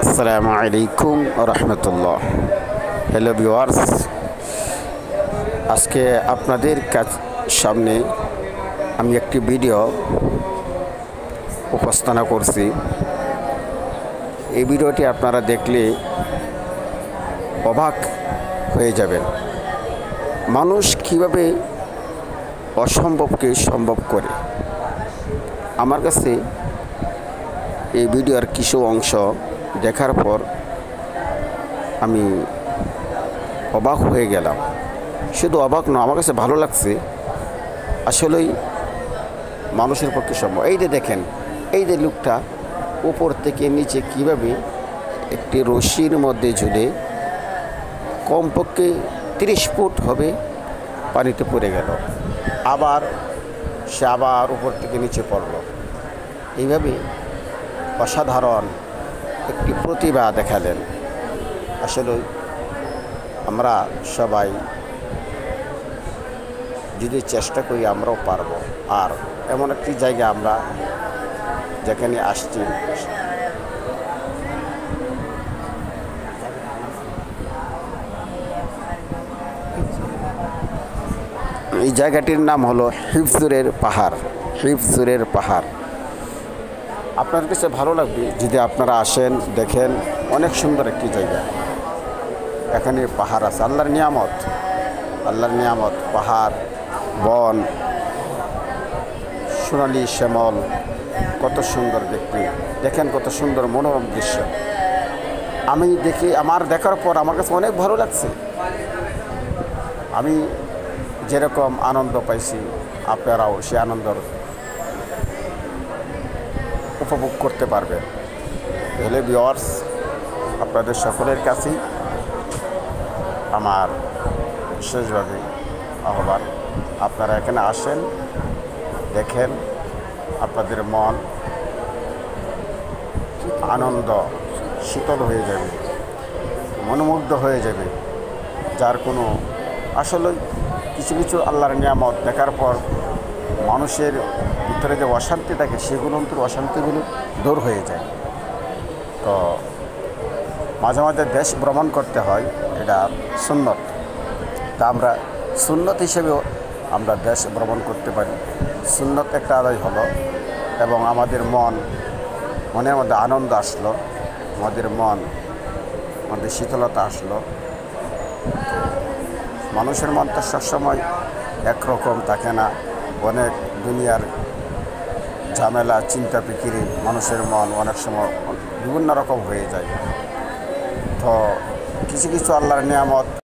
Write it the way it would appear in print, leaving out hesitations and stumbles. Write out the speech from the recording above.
আসসালামু আলাইকুম রহমতুল্লাহ। Hello viewers, আজকে আপনাদের সামনে আমি একটি ভিডিও উপস্থাপনা করছি। এই ভিডিওটি আপনারা দেখলে অবাক হয়ে যাবেন। মানুষ কিভাবে অসম্ভবকে সম্ভব করে। আমার কাছে এই ভিডিওর কিছু অংশ দেখার পর আমি অবাক হয়ে গেলাম। শুধু অবাক নয়, আমার কাছে ভালো লাগছে। আসলেই মানুষের পক্ষে সম্ভব। এই যে দেখেন, এই যে লোকটা উপর থেকে নিচে কিভাবে একটি রশির মধ্যে ঝুলে কমপক্ষে 30 ফুট হবে পানিতে পড়ে গেল, আবার সে আবার উপর থেকে নিচে পড়ল। এইভাবে অসাধারণ একটি প্রতিভা দেখালেন। আসলে আমরা সবাই যদি চেষ্টা করি আমরাও পারবো। আর এমন একটি জায়গা আমরা যেখানে আসছি, এই জায়গাটির নাম হলো হিফজুরের পাহাড়। হিফজুরের পাহাড় আপনার কাছে ভালো লাগবে যদি আপনারা আসেন, দেখেন। অনেক সুন্দর একটি জায়গা। এখানে পাহাড় আছে, আল্লাহর নিয়ামত। আল্লাহর নিয়ামত, পাহাড়, বন, সোনালি শ্যামল, কত সুন্দর দেখতে। দেখেন কত সুন্দর মনোরম দৃশ্য। আমি আমার দেখার পর আমার কাছে অনেক ভালো লাগছে। আমি যেরকম আনন্দ পাইছি, আপনারাও সে আনন্দর উপভোগ করতে পারবেন। হ্যালো ভিউয়ার্স, আপনাদের সকলের কাছেই আমার বিশেষভাবে আহ্বান, আপনারা এখানে আসেন, দেখেন। আপনাদের মন আনন্দ শীতল হয়ে যাবে, মনোমুগ্ধ হয়ে যাবে। যার কোনো আসলে কিছু কিছু আল্লাহর নিয়ামত দেখার পর মানুষের ভিতরে যে অশান্তি থাকে, সেগুলো অশান্তিগুলো দূর হয়ে যায়। তো মাঝে মাঝে দেশ ভ্রমণ করতে হয়, এটা সুন্নত। তা আমরা সুন্নত হিসেবেও আমরা দেশ ভ্রমণ করতে পারি। সুন্নত একটা আদায় হলো এবং আমাদের মনের মধ্যে আনন্দ আসলো, আমাদের মধ্যে শীতলতা আসলো। মানুষের মন তো সবসময় একরকম থাকে না। অনেক দুনিয়ার ঝামেলা, চিন্তা ফিকিরে মানুষের মন অনেক সময় বিভিন্ন রকম হয়ে যায়। তো কিছু কিছু আল্লাহর নিয়ামত